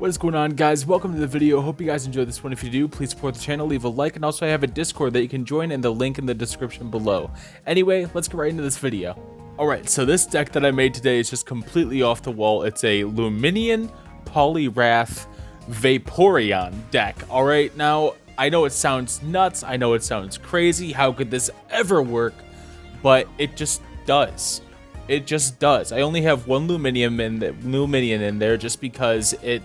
What is going on, guys? Welcome to the video. Hope you guys enjoyed this one. If you do, please support the channel, leave a like, and also I have a Discord that you can join in the link in the description below. Anyway, let's get right into this video. Alright, so this deck that I made today is just completely off the wall. It's a Luminian Poliwrath Vaporeon deck. Alright, now I know it sounds nuts, I know it sounds crazy, how could this ever work? But it just does. It just does. I only have one Luminian in there just because it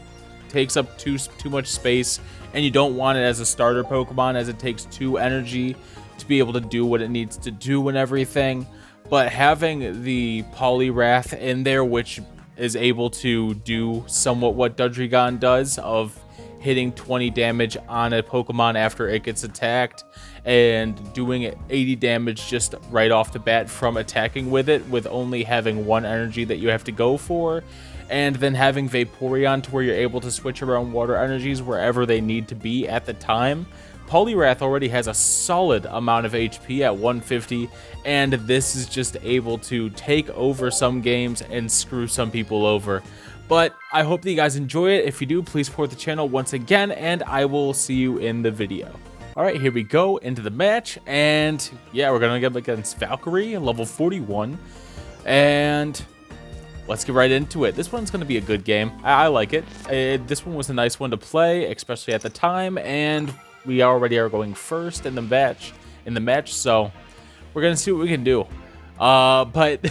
takes up too much space, and you don't want it as a starter Pokemon, as it takes 2 energy to be able to do what it needs to do and everything. But having the Poliwrath in there, which is able to do somewhat what Dudrigon does, of hitting 20 damage on a Pokemon after it gets attacked, and doing 80 damage just right off the bat from attacking with it, with only having 1 energy that you have to go for, and then having Vaporeon to where you're able to switch around water energies wherever they need to be at the time. Poliwrath already has a solid amount of HP at 150, and this is just able to take over some games and screw some people over. But I hope that you guys enjoy it. If you do, please support the channel once again, and I will see you in the video. Alright, here we go into the match, and yeah, we're gonna get against Valkyrie, level 41, and let's get right into it. This one's gonna be a good game. I like it. This one was a nice one to play, especially at the time, and we already are going first in the match, so we're gonna see what we can do. But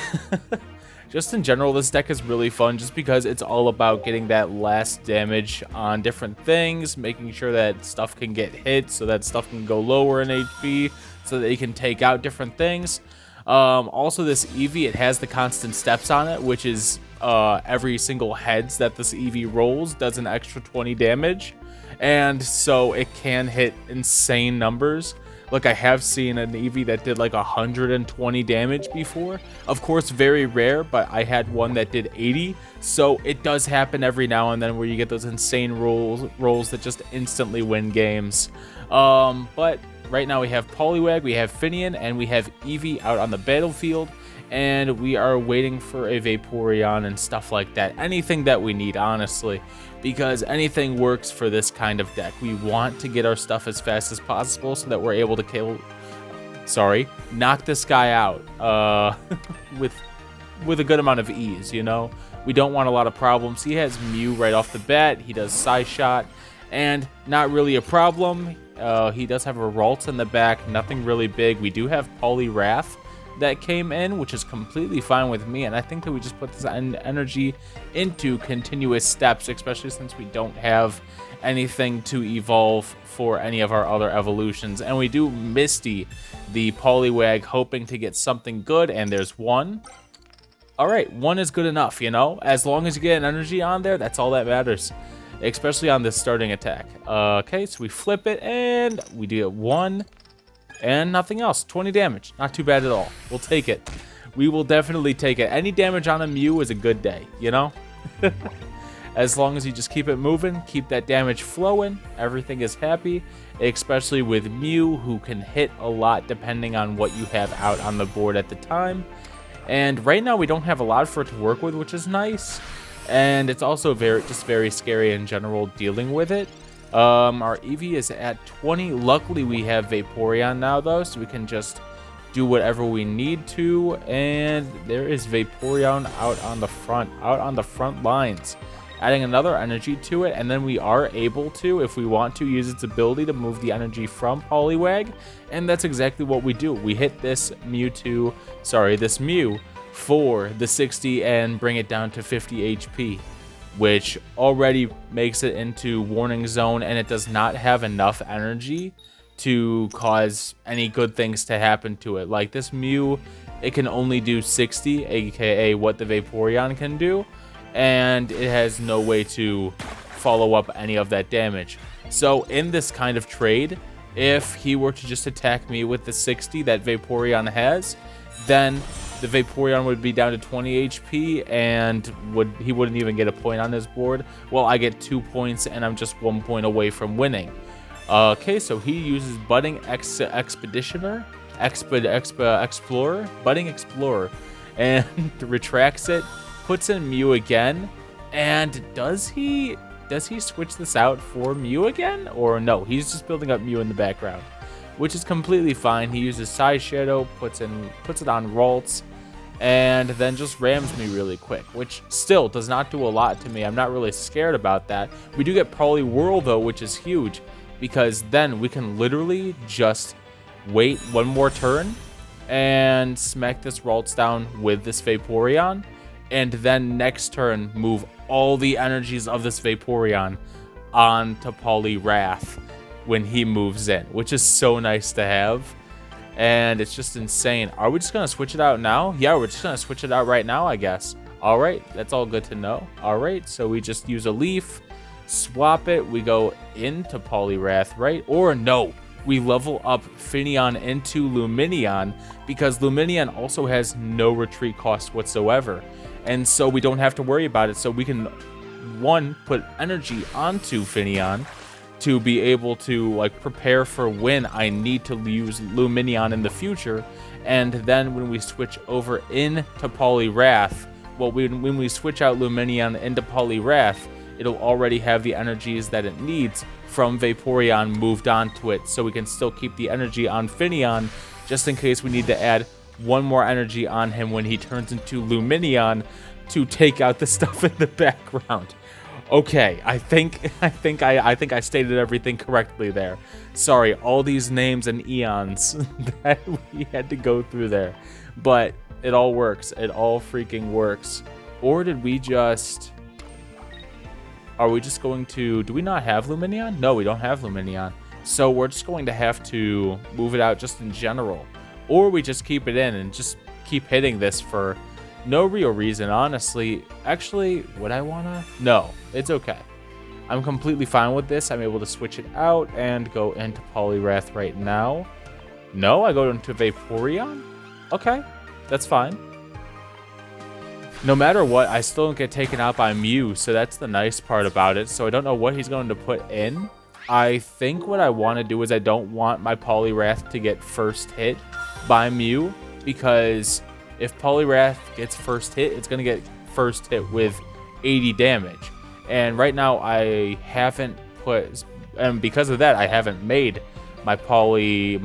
just in general, this deck is really fun just because it's all about getting that last damage on different things, making sure that stuff can get hit so that stuff can go lower in HP so that you can take out different things. Also, this Eevee, it has the constant steps on it, which is every single heads that this Eevee rolls does an extra 20 damage. And so it can hit insane numbers. Like, I have seen an Eevee that did like 120 damage before. Of course, very rare, but I had one that did 80. So it does happen every now and then where you get those insane rolls that just instantly win games. But right now we have Poliwag, we have Finian, and we have Eevee out on the battlefield. And we are waiting for a Vaporeon and stuff like that. Anything that we need, honestly, because anything works for this kind of deck. We want to get our stuff as fast as possible so that we're able to knock this guy out with a good amount of ease, you know? We don't want a lot of problems. He has Mew right off the bat. He does Psyshot, and not really a problem. He does have a Ralts in the back, nothing really big. We do have Poliwrath that came in, which is completely fine with me, and I think that we just put this energy into continuous steps, especially since we don't have anything to evolve for any of our other evolutions. And we do Misty the Poliwag, hoping to get something good, and there's 1. Alright, 1 is good enough, you know? As long as you get an energy on there, that's all that matters, especially on this starting attack. Okay, so we flip it, and we do 1. And nothing else. 20 damage. Not too bad at all. We'll take it. We will definitely take it. Any damage on a Mew is a good day, you know? As long as you just keep it moving, keep that damage flowing, everything is happy, especially with Mew, who can hit a lot depending on what you have out on the board at the time. And right now we don't have a lot for it to work with, which is nice. And it's also very scary in general dealing with it. Our Eevee is at 20. Luckily, we have Vaporeon now, though, so we can just do whatever we need to. And there is Vaporeon out on the front lines, adding another energy to it. And then we are able to, if we want to, use its ability to move the energy from Poliwag. And that's exactly what we do. We hit this Mew for the 60 and bring it down to 50 HP. Which already makes it into Warning Zone, and it does not have enough energy to cause any good things to happen to it. Like this Mew, it can only do 60, aka what the Vaporeon can do, and it has no way to follow up any of that damage. So in this kind of trade, if he were to just attack me with the 60 that Vaporeon has, then the Vaporeon would be down to 20 HP, and he wouldn't even get a point on his board. Well, I get 2 points, and I'm just 1 point away from winning. Okay, so he uses Budding Explorer, and retracts it, puts in Mew again, and does he does he switch this out for Mew again? Or no, he's just building up Mew in the background, which is completely fine. He uses Side Shadow, puts it on Ralts, and then just rams me really quick, which still does not do a lot to me. I'm not really scared about that. We do get Poliwhirl though, which is huge, because then we can literally just wait one more turn and smack this Ralts down with this Vaporeon, and then next turn move all the energies of this Vaporeon onto Poliwrath when he moves in, which is so nice to have. And it's just insane. Are we just gonna switch it out now? Yeah, we're just gonna switch it out right now, I guess. All right, that's all good to know. All right, so we just use a leaf, swap it, we go into Poliwrath, right? Or no, we level up Finneon into Lumineon, because Lumineon also has no retreat cost whatsoever. And so we don't have to worry about it. So we can, one, put energy onto Finneon to be able to like prepare for when I need to use Lumineon in the future, and then when we switch over into Poliwrath, well, when we switch out Lumineon into Poliwrath, it'll already have the energies that it needs from Vaporeon moved onto it, so we can still keep the energy on Finneon just in case we need to add one more energy on him when he turns into Lumineon to take out the stuff in the background. Okay, I think I stated everything correctly there. Sorry, all these names and eons that we had to go through there. But it all works. It all freaking works. Or did we just... Are we just going to... Do we not have Lumineon? No, we don't have Lumineon. So we're just going to have to move it out just in general. Or we just keep it in and just keep hitting this for... no real reason, honestly. Actually, would I wanna? No, it's okay. I'm completely fine with this. I'm able to switch it out and go into Poliwrath right now. No, I go into Vaporeon? Okay, that's fine. No matter what, I still don't get taken out by Mew, so that's the nice part about it. So I don't know what he's going to put in. I think what I want to do is I don't want my Poliwrath to get first hit by Mew, because if Poliwrath gets first hit, it's going to get first hit with 80 damage. And right now I haven't put, and because of that, I haven't made my Poly into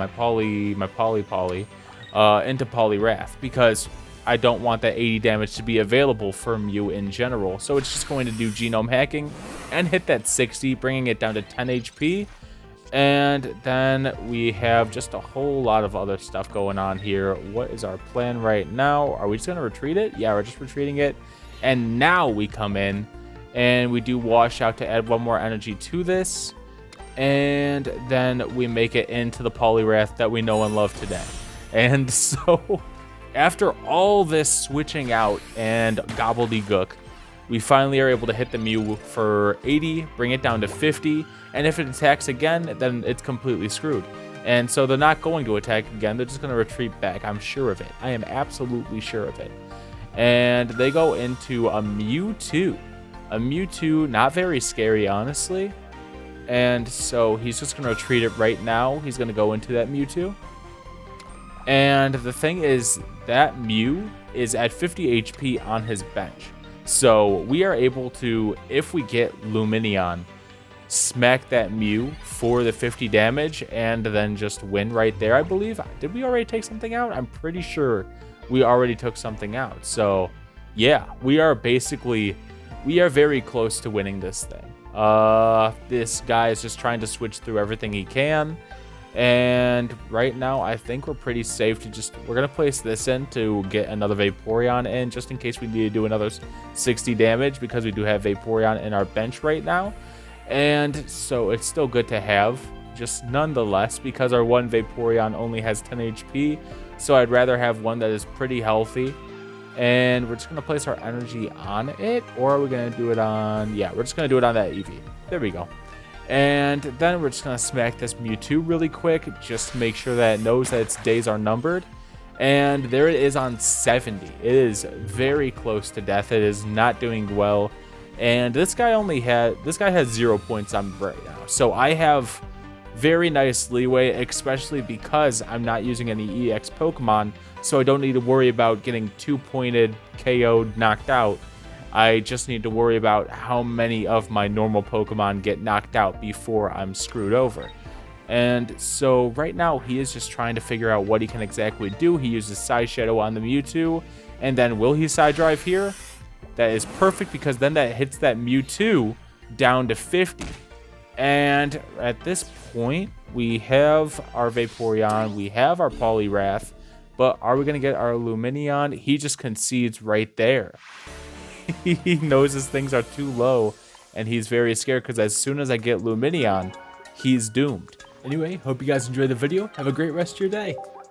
Poliwrath, because I don't want that 80 damage to be available for Mew in general. So it's just going to do genome hacking and hit that 60, bringing it down to 10 HP. And then we have just a whole lot of other stuff going on here. What is our plan right now? Are we just going to retreat it? Yeah, we're just retreating it. And now we come in and we do wash out to add one more energy to this. And then we make it into the Poliwrath that we know and love today. And so after all this switching out and gobbledygook, we finally are able to hit the Mew for 80, bring it down to 50, and if it attacks again, then it's completely screwed. And so they're not going to attack again, they're just going to retreat back. I'm sure of it. I am absolutely sure of it. And they go into a Mewtwo. A Mewtwo, not very scary, honestly. And so he's just going to retreat it right now. He's going to go into that Mewtwo. And the thing is, that Mew is at 50 HP on his bench. So we are able to, if we get Lumineon, smack that Mew for the 50 damage and then just win right there, I believe. Did we already take something out? I'm pretty sure we already took something out. So yeah, we are very close to winning this thing. This guy is just trying to switch through everything he can. And right now, I think we're pretty safe to we're going to place this in to get another Vaporeon in, just in case we need to do another 60 damage, because we do have Vaporeon in our bench right now. And so it's still good to have, just nonetheless, because our one Vaporeon only has 10 HP. So I'd rather have one that is pretty healthy. And we're just going to place our energy on it, or are we going to do it on... Yeah, we're just going to do it on that Eevee. There we go. And then we're just going to smack this Mewtwo really quick, just to make sure that it knows that its days are numbered. And there it is on 70. It is very close to death. It is not doing well. And this guy has 0 points on me right now. So I have very nice leeway, especially because I'm not using any EX Pokemon. So I don't need to worry about getting 2-pointed, KO'd, knocked out. I just need to worry about how many of my normal Pokemon get knocked out before I'm screwed over. And so right now he is just trying to figure out what he can exactly do. He uses Side Shadow on the Mewtwo, and then will he Side Drive here? That is perfect because then that hits that Mewtwo down to 50. And at this point, we have our Vaporeon, we have our Poliwrath, but are we going to get our Lumineon? He just concedes right there. He knows his things are too low, and he's very scared because as soon as I get Lumineon, he's doomed. Anyway, hope you guys enjoyed the video. Have a great rest of your day.